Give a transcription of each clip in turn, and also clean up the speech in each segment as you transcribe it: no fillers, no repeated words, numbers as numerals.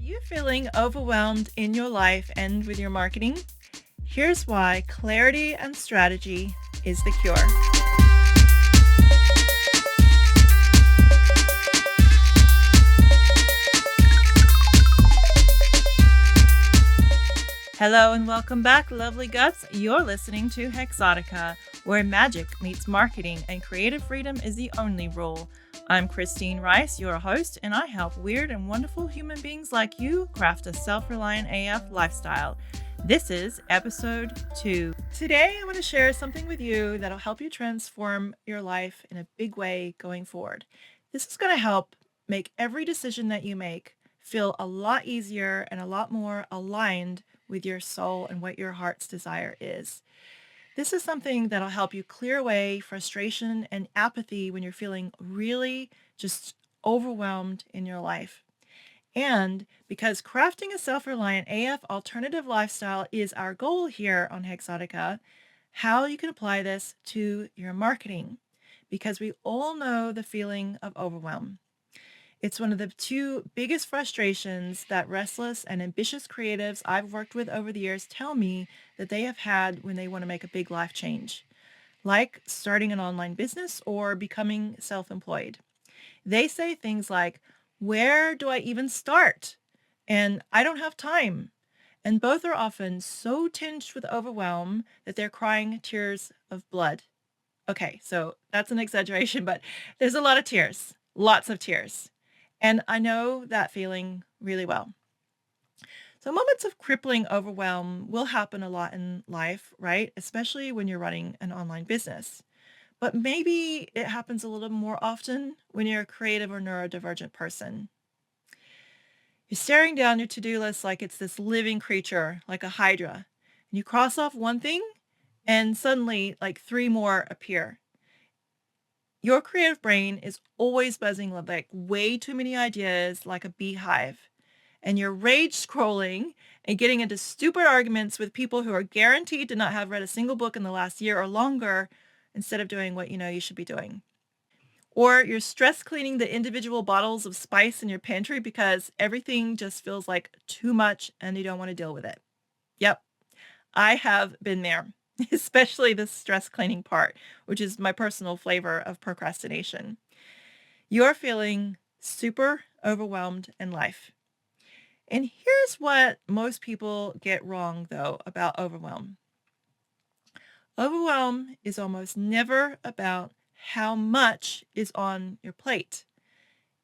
you feeling overwhelmed in your life and with your marketing? Here's why clarity and strategy is the cure. Hello and welcome back, lovely guts. You're listening to Hexotica, where magic meets marketing and creative freedom is the only rule. I'm Christine Rice, your host, and I help weird and wonderful human beings like you craft a self-reliant AF lifestyle. This is episode 2. Today, I want to share something with you that'll help you transform your life in a big way going forward. This is going to help make every decision that you make feel a lot easier and a lot more aligned with your soul and what your heart's desire is. This is something that'll help you clear away frustration and apathy when you're feeling really just overwhelmed in your life. And because crafting a self-reliant AF alternative lifestyle is our goal here on Hexotica, how you can apply this to your marketing, because we all know the feeling of overwhelm. It's one of the two biggest frustrations that restless and ambitious creatives I've worked with over the years tell me that they have had when they want to make a big life change, like starting an online business or becoming self-employed. They say things like, "Where do I even start?" And "I don't have time." And both are often so tinged with overwhelm that they're crying tears of blood. Okay, so that's an exaggeration, but there's a lot of tears, lots of tears. And I know that feeling really well. So moments of crippling overwhelm will happen a lot in life, right? Especially when you're running an online business. But maybe it happens a little more often when you're a creative or neurodivergent person. You're staring down your to-do list like it's this living creature, like a hydra. And you cross off one thing and suddenly like 3 more appear. Your creative brain is always buzzing with like way too many ideas, like a beehive. And you're rage scrolling and getting into stupid arguments with people who are guaranteed to not have read a single book in the last year or longer, instead of doing what you know you should be doing. Or you're stress cleaning the individual bottles of spice in your pantry because everything just feels like too much and you don't want to deal with it. Yep, I have been there, especially the stress cleaning part, which is my personal flavor of procrastination. You're feeling super overwhelmed in life. And here's what most people get wrong, though, about overwhelm. Overwhelm is almost never about how much is on your plate.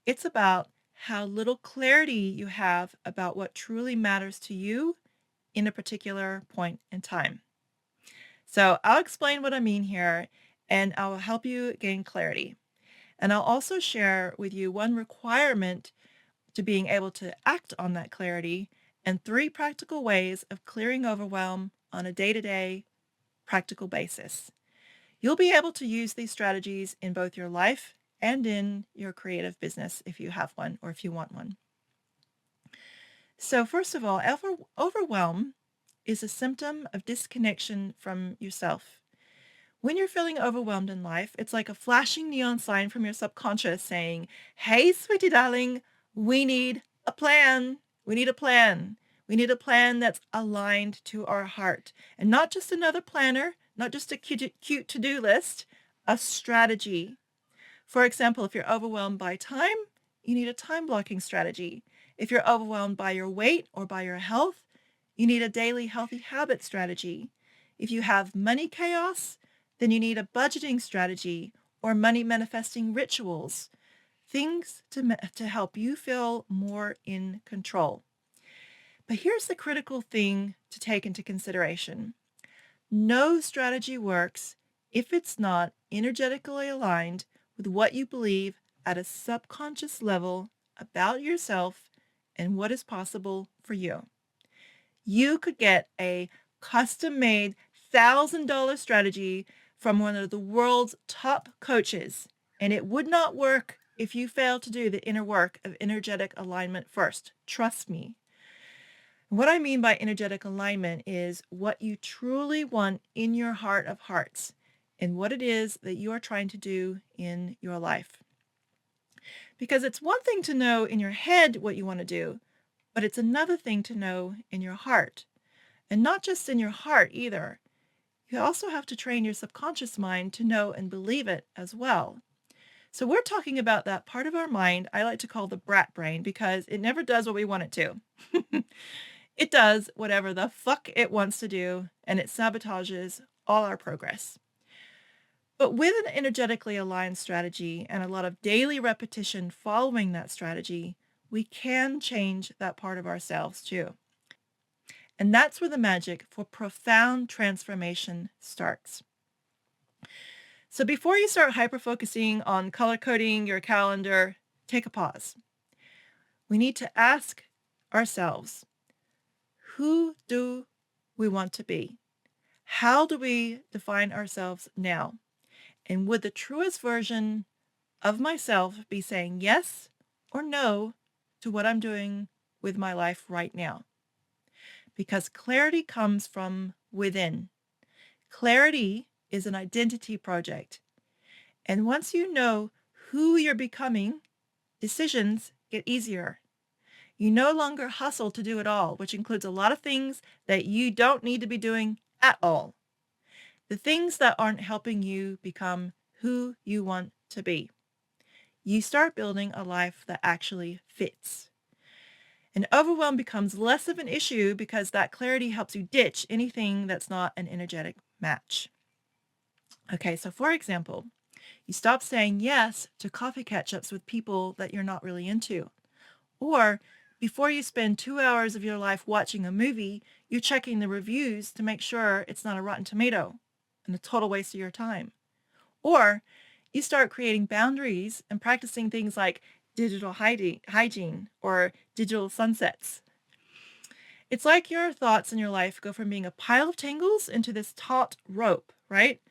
It's about how little clarity you have about what truly matters to you in a particular point in time. So I'll explain what I mean here, and I'll help you gain clarity. And I'll also share with you one requirement to being able to act on that clarity and 3 practical ways of clearing overwhelm on a day-to-day practical basis. You'll be able to use these strategies in both your life and in your creative business if you have one or if you want one. So first of all, overwhelm is a symptom of disconnection from yourself. When you're feeling overwhelmed in life, it's like a flashing neon sign from your subconscious saying, "Hey, sweetie darling, we need a plan. We need a plan. We need a plan that's aligned to our heart." And not just another planner, not just a cute to-do list, a strategy. For example, if you're overwhelmed by time, you need a time blocking strategy. If you're overwhelmed by your weight or by your health, you need a daily healthy habit strategy. If you have money chaos, then you need a budgeting strategy or money manifesting rituals, things to help you feel more in control. But here's the critical thing to take into consideration. No strategy works if it's not energetically aligned with what you believe at a subconscious level about yourself and what is possible for you. You could get a custom-made $1,000 strategy from one of the world's top coaches, and it would not work if you fail to do the inner work of energetic alignment first. Trust me. What I mean by energetic alignment is what you truly want in your heart of hearts and what it is that you are trying to do in your life. Because it's one thing to know in your head what you want to do, But it's another thing to know in your heart. And not just in your heart either. You also have to train your subconscious mind to know and believe it as well. So we're talking about that part of our mind I like to call the brat brain because it never does what we want it to. It does whatever the fuck it wants to do, and it sabotages all our progress. But with an energetically aligned strategy and a lot of daily repetition following that strategy, we can change that part of ourselves too. And that's where the magic for profound transformation starts. So before you start hyper-focusing on color coding your calendar, take a pause. We need to ask ourselves, who do we want to be? How do we define ourselves now? And would the truest version of myself be saying yes or no to what I'm doing with my life right now? Because clarity comes from within. Clarity is an identity project. And once you know who you're becoming, decisions get easier. You no longer hustle to do it all, which includes a lot of things that you don't need to be doing at all. The things that aren't helping you become who you want to be. You start building a life that actually fits. And overwhelm becomes less of an issue because that clarity helps you ditch anything that's not an energetic match. Okay, so for example, you stop saying yes to coffee catch-ups with people that you're not really into. Or before you spend 2 hours of your life watching a movie, you're checking the reviews to make sure it's not a Rotten Tomato and a total waste of your time. Or you start creating boundaries and practicing things like digital hygiene or digital sunsets. It's like your thoughts in your life go from being a pile of tangles into this taut rope, right?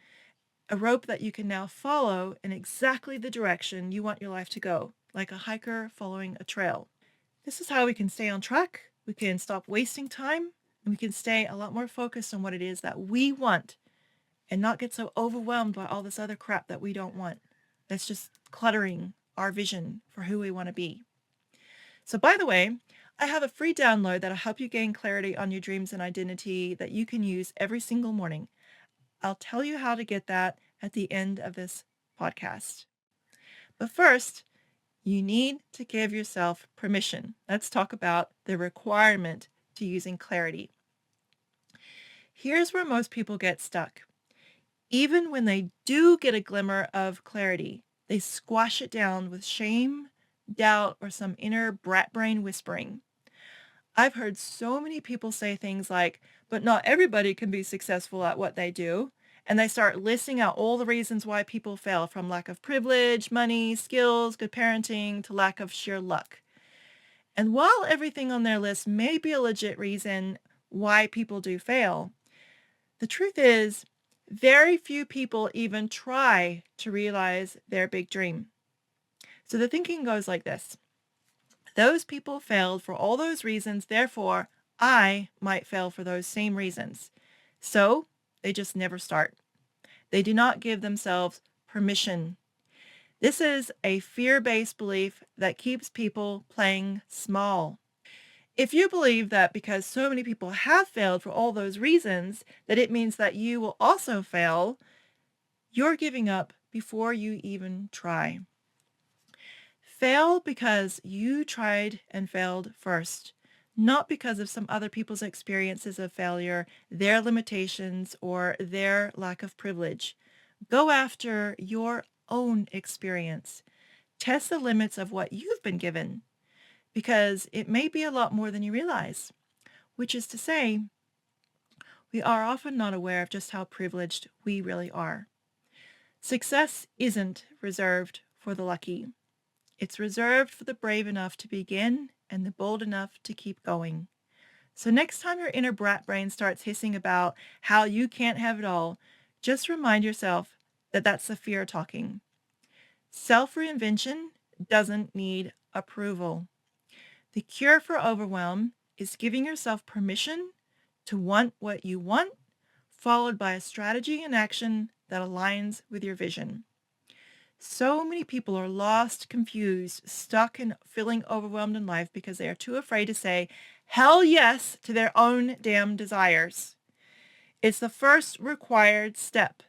A rope that you can now follow in exactly the direction you want your life to go, like a hiker following a trail. This is how we can stay on track, we can stop wasting time, and we can stay a lot more focused on what it is that we want and not get so overwhelmed by all this other crap that we don't want. That's just cluttering our vision for who we want to be. So by the way, I have a free download that'll help you gain clarity on your dreams and identity that you can use every single morning. I'll tell you how to get that at the end of this podcast. But first, you need to give yourself permission. Let's talk about the requirement to using clarity. Here's where most people get stuck. Even when they do get a glimmer of clarity, they squash it down with shame, doubt, or some inner brat brain whispering. I've heard so many people say things like, but not everybody can be successful at what they do. And they start listing out all the reasons why people fail, from lack of privilege, money, skills, good parenting, to lack of sheer luck. And while everything on their list may be a legit reason why people do fail, the truth is very few people even try to realize their big dream. So the thinking goes like this. Those people failed for all those reasons, therefore I might fail for those same reasons. So they just never start. They do not give themselves permission. This is a fear-based belief that keeps people playing small. If you believe that because so many people have failed for all those reasons, that it means that you will also fail, you're giving up before you even try. Fail because you tried and failed first, not because of some other people's experiences of failure, their limitations, or their lack of privilege. Go after your own experience. Test the limits of what you've been given, because it may be a lot more than you realize, which is to say, we are often not aware of just how privileged we really are. Success isn't reserved for the lucky. It's reserved for the brave enough to begin and the bold enough to keep going. So next time your inner brat brain starts hissing about how you can't have it all, just remind yourself that that's the fear talking. Self-reinvention doesn't need approval. The cure for overwhelm is giving yourself permission to want what you want, followed by a strategy and action that aligns with your vision. So many people are lost, confused, stuck, and feeling overwhelmed in life because they are too afraid to say hell yes to their own damn desires. It's the first required step.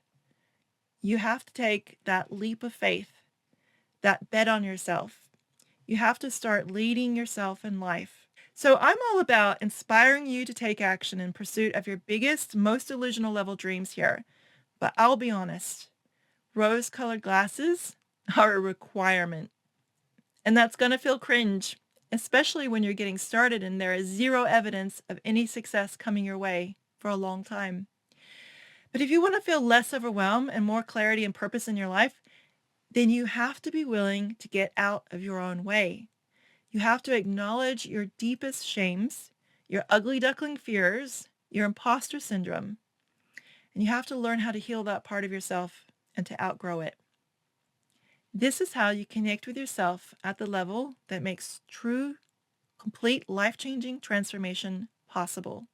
You have to take that leap of faith, that bet on yourself. You have to start leading yourself in life. So I'm all about inspiring you to take action in pursuit of your biggest, most delusional level dreams here. But I'll be honest, rose-colored glasses are a requirement. And that's going to feel cringe, especially when you're getting started and there is zero evidence of any success coming your way for a long time. But if you want to feel less overwhelmed and more clarity and purpose in your life, then you have to be willing to get out of your own way. You have to acknowledge your deepest shames, your ugly duckling fears, your imposter syndrome, and you have to learn how to heal that part of yourself and to outgrow it. This is how you connect with yourself at the level that makes true, complete, life-changing transformation possible.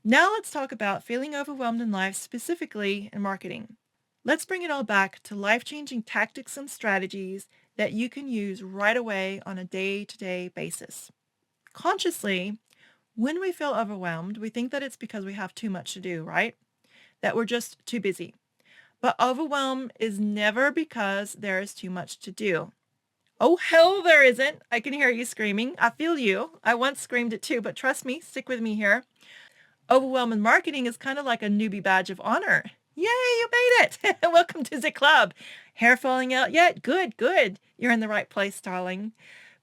Now let's talk about feeling overwhelmed in life, specifically in marketing. Let's bring it all back to life-changing tactics and strategies that you can use right away on a day-to-day basis. Consciously, when we feel overwhelmed, we think that it's because we have too much to do, right? That we're just too busy. But overwhelm is never because there is too much to do. Oh, hell, there isn't. I can hear you screaming. I feel you. I once screamed it too, but trust me, stick with me here. Overwhelm in marketing is kind of like a newbie badge of honor. Yay, you made it. Welcome to the club. Hair falling out yet? Good, good. You're in the right place, darling.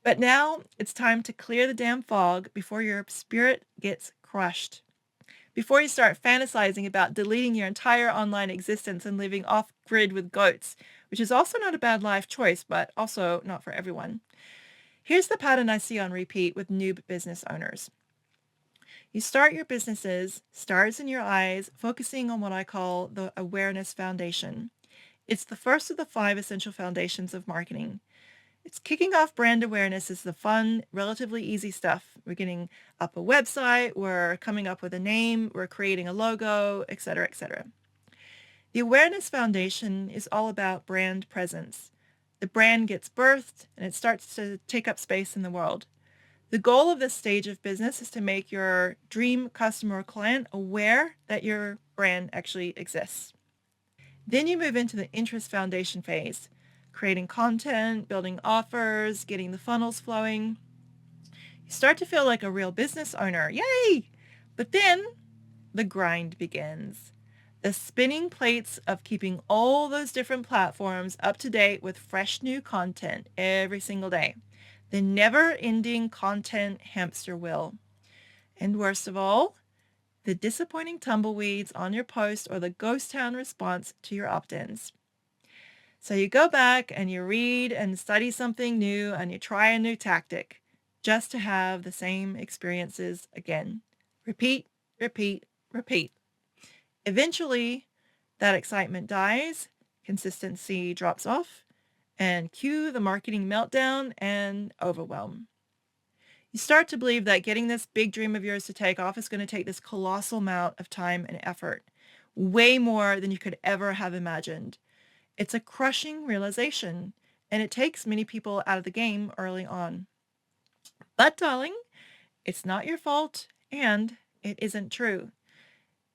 But now it's time to clear the damn fog before your spirit gets crushed. Before you start fantasizing about deleting your entire online existence and living off-grid with goats, which is also not a bad life choice, but also not for everyone. Here's the pattern I see on repeat with new business owners. You start your businesses, stars in your eyes, focusing on what I call the awareness foundation. It's the first of the 5 essential foundations of marketing. It's kicking off brand awareness is the fun, relatively easy stuff. We're getting up a website, we're coming up with a name, we're creating a logo, etc., etc. The awareness foundation is all about brand presence. The brand gets birthed and it starts to take up space in the world. The goal of this stage of business is to make your dream customer or client aware that your brand actually exists. Then you move into the interest foundation phase, creating content, building offers, getting the funnels flowing. You start to feel like a real business owner. Yay! But then the grind begins. The spinning plates of keeping all those different platforms up to date with fresh new content every single day. The never-ending content hamster wheel. And worst of all, the disappointing tumbleweeds on your post or the ghost town response to your opt-ins. So you go back and you read and study something new and you try a new tactic just to have the same experiences again. Repeat, repeat, repeat. Eventually, that excitement dies, consistency drops off, and cue the marketing meltdown and overwhelm. You start to believe that getting this big dream of yours to take off is going to take this colossal amount of time and effort, way more than you could ever have imagined. It's a crushing realization, and it takes many people out of the game early on. But darling, it's not your fault, and it isn't true.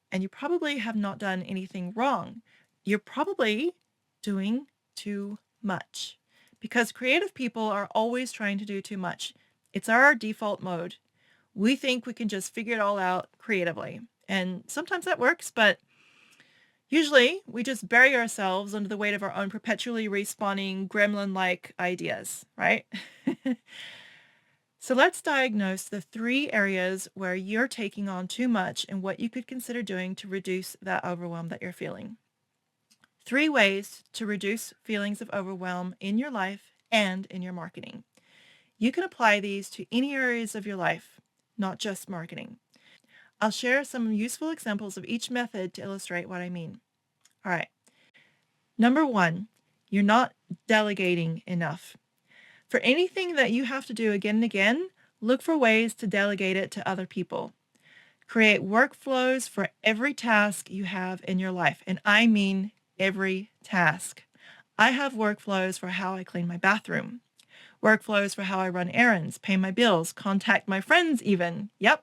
And you probably have not done anything wrong. You're probably doing too much, because creative people are always trying to do too much. It's our default mode. We think we can just figure it all out creatively. And sometimes that works, but usually we just bury ourselves under the weight of our own perpetually respawning gremlin-like ideas, right? So let's diagnose the 3 areas where you're taking on too much and what you could consider doing to reduce that overwhelm that you're feeling. 3 ways to reduce feelings of overwhelm in your life and in your marketing. You can apply these to any areas of your life, not just marketing. I'll share some useful examples of each method to illustrate what I mean. All right. Number 1, you're not delegating enough. For anything that you have to do again and again, look for ways to delegate it to other people. Create workflows for every task you have in your life. And I mean every task. I have workflows for how I clean my bathroom, workflows for how I run errands, pay my bills, contact my friends even. Yep.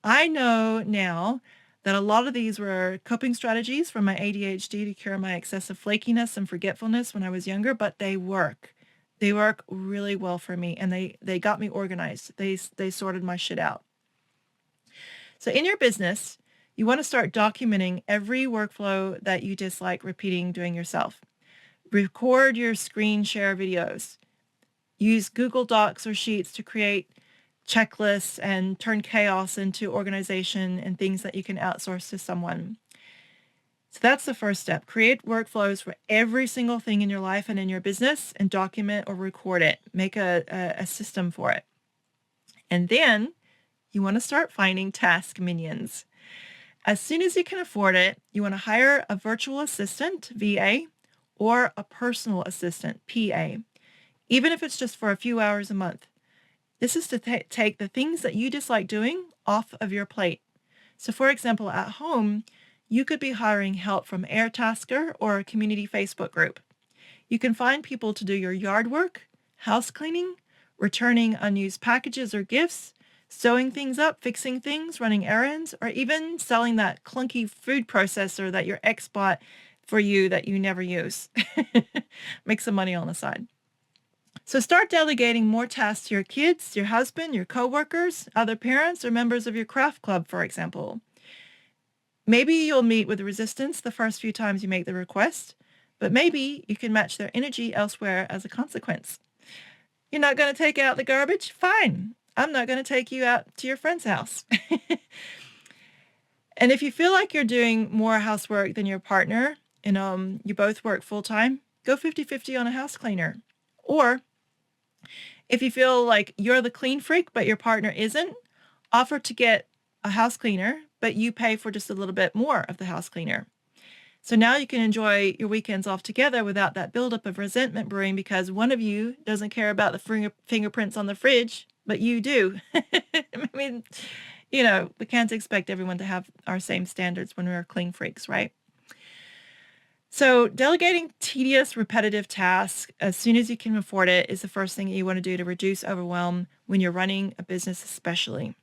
I know now that a lot of these were coping strategies from my ADHD to cure my excessive flakiness and forgetfulness when I was younger, but they work. They work really well for me, and they got me organized. They sorted my shit out. So in your business, you want to start documenting every workflow that you dislike repeating doing yourself. Record your screen share videos. Use Google Docs or Sheets to create checklists and turn chaos into organization and things that you can outsource to someone. So that's the first step. Create workflows for every single thing in your life and in your business and document or record it. Make a system for it. And then you want to start finding task minions. As soon as you can afford it, you want to hire a virtual assistant, VA, or a personal assistant, PA, even if it's just for a few hours a month. This is to take the things that you dislike doing off of your plate. So for example, at home, you could be hiring help from Airtasker or a community Facebook group. You can find people to do your yard work, house cleaning, returning unused packages or gifts, sewing things up, fixing things, running errands, or even selling that clunky food processor that your ex bought for you that you never use. Make some money on the side. So start delegating more tasks to your kids, your husband, your coworkers, other parents, or members of your craft club, for example. Maybe you'll meet with resistance the first few times you make the request, but maybe you can match their energy elsewhere as a consequence. You're not going to take out the garbage? Fine. I'm not going to take you out to your friend's house. And if you feel like you're doing more housework than your partner and you both work full-time, go 50-50 on a house cleaner. Or if you feel like you're the clean freak but your partner isn't, offer to get a house cleaner, but you pay for just a little bit more of the house cleaner. So now you can enjoy your weekends off together without that buildup of resentment brewing because one of you doesn't care about the fingerprints on the fridge, but you do. I mean, we can't expect everyone to have our same standards when we're clean freaks, right? So delegating tedious, repetitive tasks as soon as you can afford it is the first thing you want to do to reduce overwhelm when you're running a business especially.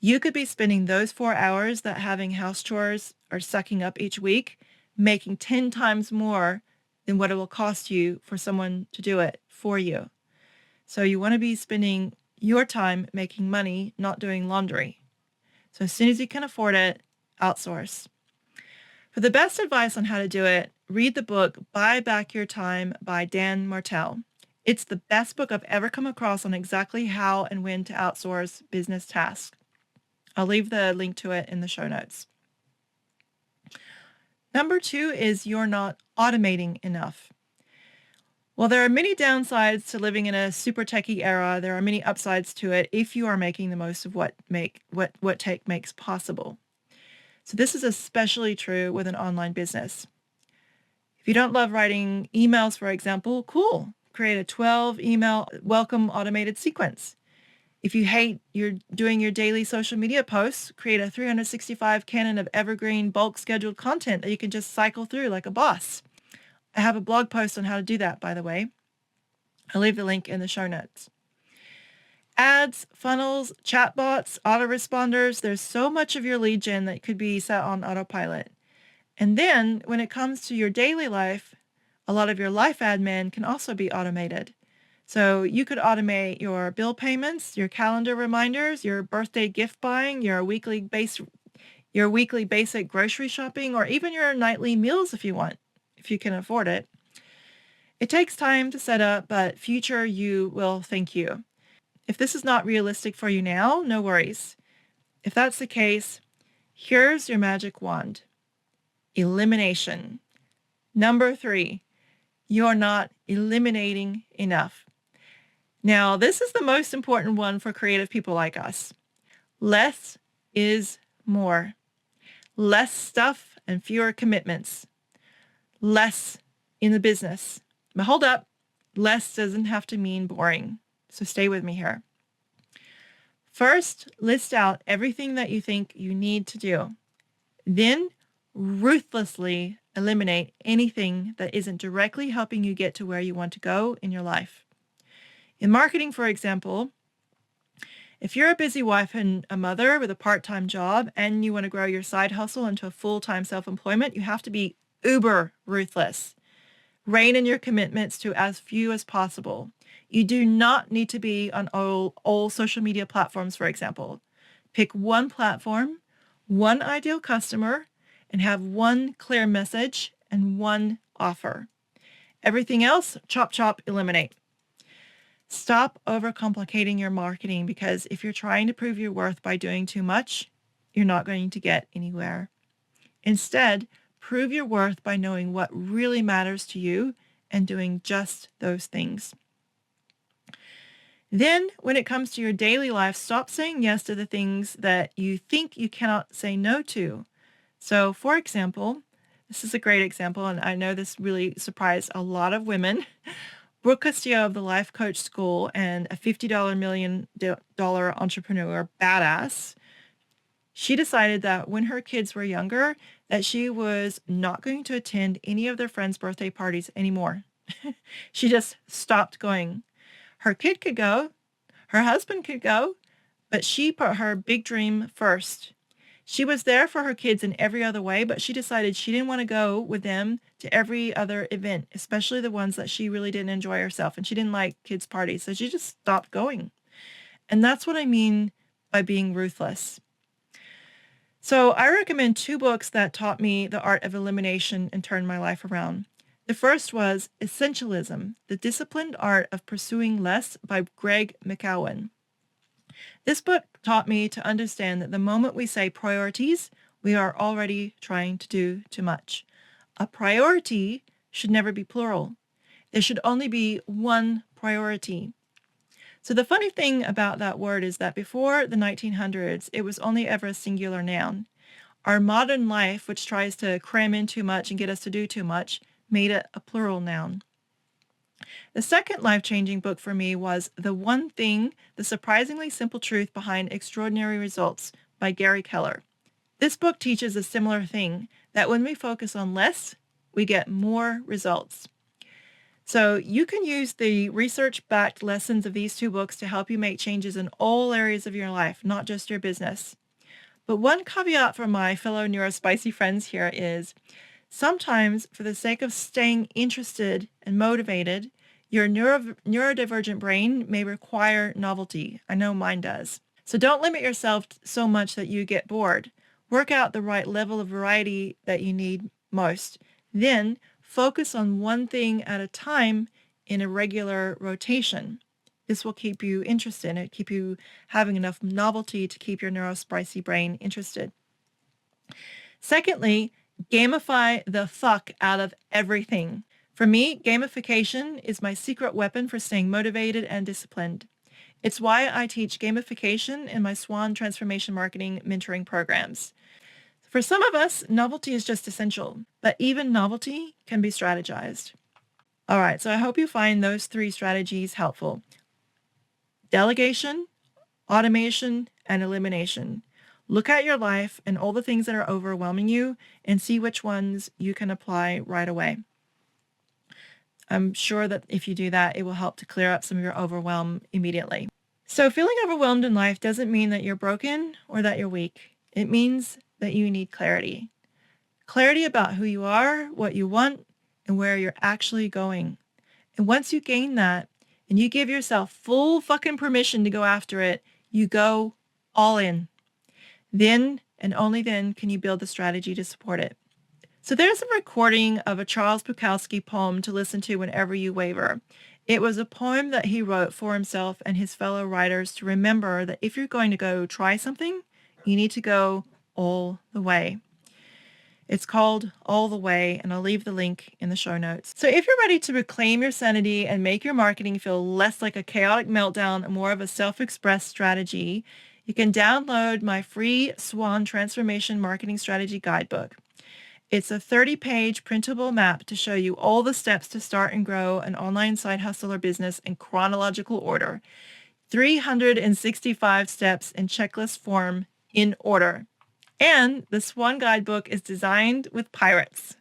You could be spending those 4 hours that having house chores are sucking up each week, making 10 times more than what it will cost you for someone to do it for you. So you want to be spending your time making money, not doing laundry. So as soon as you can afford it, outsource. For the best advice on how to do it, read the book Buy Back Your Time by Dan Martell. It's the best book I've ever come across on exactly how and when to outsource business tasks. I'll leave the link to it in the show notes. Number 2 is you're not automating enough. While there are many downsides to living in a super techie era, there are many upsides to it if you are making the most of what tech makes possible. So this is especially true with an online business. If you don't love writing emails, for example, cool. Create a 12 email welcome automated sequence. If you hate doing your daily social media posts, create a 365 canon of evergreen bulk scheduled content that you can just cycle through like a boss. I have a blog post on how to do that, by the way. I'll leave the link in the show notes. Ads, funnels, chatbots, autoresponders, there's so much of your lead gen that could be set on autopilot. And then when it comes to your daily life, a lot of your life admin can also be automated. So you could automate your bill payments, your calendar reminders, your birthday gift buying, your weekly basic grocery shopping, or even your nightly meals if you can afford it. It takes time to set up, but future you will thank you. If this is not realistic for you now, no worries. If that's the case, here's your magic wand. Elimination. Number 3, you're not eliminating enough. Now, this is the most important one for creative people like us. Less is more. Less stuff and fewer commitments. Less in the business. But hold up, less doesn't have to mean boring. So stay with me here. First, list out everything that you think you need to do. Then, ruthlessly eliminate anything that isn't directly helping you get to where you want to go in your life. In marketing, for example, if you're a busy wife and a mother with a part-time job and you want to grow your side hustle into a full-time self-employment, you have to be uber ruthless. Rein in your commitments to as few as possible. You do not need to be on all social media platforms, for example. Pick one platform, one ideal customer, and have one clear message and one offer. Everything else, chop, chop, eliminate. Stop overcomplicating your marketing, because if you're trying to prove your worth by doing too much, you're not going to get anywhere. Instead, prove your worth by knowing what really matters to you and doing just those things. Then, when it comes to your daily life, stop saying yes to the things that you think you cannot say no to. So, for example, this is a great example, and I know this really surprised a lot of women. Brooke Castillo of the Life Coach School and a $50 million entrepreneur, badass, she decided that when her kids were younger, that she was not going to attend any of their friends' birthday parties anymore. She just stopped going. Her kid could go, her husband could go, but she put her big dream first. She was there for her kids in every other way, but she decided she didn't want to go with them to every other event, especially the ones that she really didn't enjoy herself, and she didn't like kids' parties, so she just stopped going. And that's what I mean by being ruthless. So I recommend 2 books that taught me the art of elimination and turned my life around. The first was Essentialism, The Disciplined Art of Pursuing Less by Greg McKeown. This book taught me to understand that the moment we say priorities, we are already trying to do too much. A priority should never be plural. There should only be one priority. So the funny thing about that word is that before the 1900s, it was only ever a singular noun. Our modern life, which tries to cram in too much and get us to do too much, made it a plural noun. The second life-changing book for me was The One Thing, The Surprisingly Simple Truth Behind Extraordinary Results by Gary Keller. This book teaches a similar thing, that when we focus on less, we get more results. So you can use the research-backed lessons of these 2 books to help you make changes in all areas of your life, not just your business. But one caveat for my fellow neurospicy friends here is, sometimes for the sake of staying interested and motivated, your neurodivergent brain may require novelty. I know mine does. So don't limit yourself so much that you get bored. Work out the right level of variety that you need most. Then focus on one thing at a time in a regular rotation. This will keep you interested and keep you having enough novelty to keep your neurospicy brain interested. Secondly, gamify the fuck out of everything. For me, gamification is my secret weapon for staying motivated and disciplined. It's why I teach gamification in my Swan Transformation Marketing mentoring programs. For some of us, novelty is just essential, but even novelty can be strategized. All right, so I hope you find those 3 strategies helpful. Delegation, automation, and elimination. Look at your life and all the things that are overwhelming you and see which ones you can apply right away. I'm sure that if you do that, it will help to clear up some of your overwhelm immediately. So feeling overwhelmed in life doesn't mean that you're broken or that you're weak. It means that you need clarity. Clarity about who you are, what you want, and where you're actually going. And once you gain that, and you give yourself full fucking permission to go after it, you go all in. Then, and only then, can you build the strategy to support it. So there's a recording of a Charles Bukowski poem to listen to whenever you waver. It was a poem that he wrote for himself and his fellow writers to remember that if you're going to go try something, you need to go all the way. It's called All the Way, and I'll leave the link in the show notes. So if you're ready to reclaim your sanity and make your marketing feel less like a chaotic meltdown and more of a self-expressed strategy, you can download my free Swan Transformation Marketing Strategy Guidebook. It's a 30-page printable map to show you all the steps to start and grow an online side hustle or business in chronological order. 365 steps in checklist form in order. And the Swan Guidebook is designed with pirates.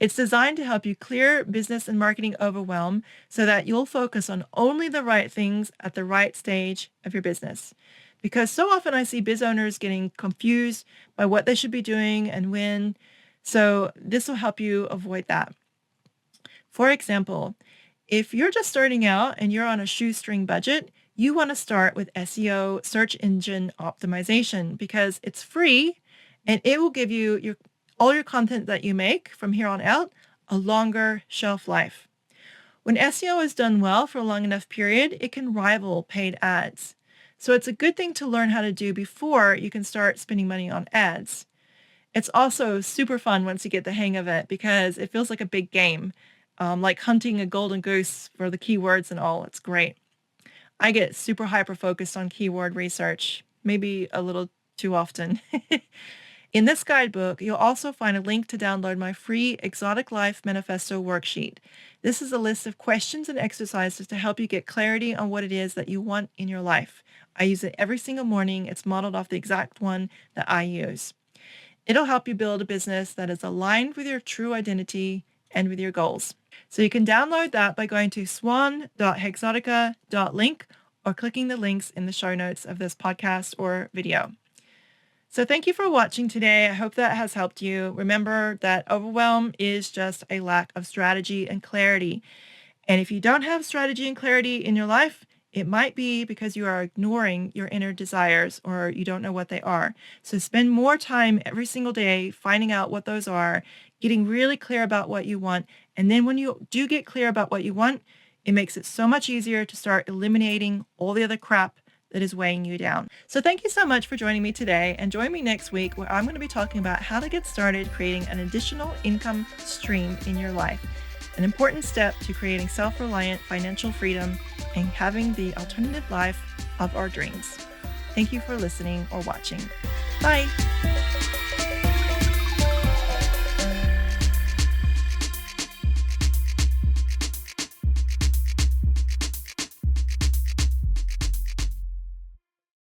It's designed to help you clear business and marketing overwhelm so that you'll focus on only the right things at the right stage of your business. Because so often I see biz owners getting confused by what they should be doing and when. So this will help you avoid that. For example, if you're just starting out and you're on a shoestring budget, you want to start with SEO, search engine optimization, because it's free and it will give you all your content that you make from here on out a longer shelf life. When SEO is done well for a long enough period, it can rival paid ads. So it's a good thing to learn how to do before you can start spending money on ads. It's also super fun once you get the hang of it because it feels like a big game, like hunting a golden goose for the keywords and all. It's great. I get super hyper focused on keyword research, maybe a little too often. In this guidebook, you'll also find a link to download my free Exotic Life Manifesto worksheet. This is a list of questions and exercises to help you get clarity on what it is that you want in your life. I use it every single morning. It's modeled off the exact one that I use. It'll help you build a business that is aligned with your true identity and with your goals. So you can download that by going to swan.hexotica.link or clicking the links in the show notes of this podcast or video. So thank you for watching today. I hope that has helped you. Remember that overwhelm is just a lack of strategy and clarity. And if you don't have strategy and clarity in your life, it might be because you are ignoring your inner desires or you don't know what they are. So spend more time every single day finding out what those are, getting really clear about what you want. And then when you do get clear about what you want, it makes it so much easier to start eliminating all the other crap that is weighing you down. So thank you so much for joining me today, and join me next week where I'm going to be talking about how to get started creating an additional income stream in your life, an important step to creating self-reliant financial freedom and having the alternative life of our dreams. Thank you for listening or watching. Bye.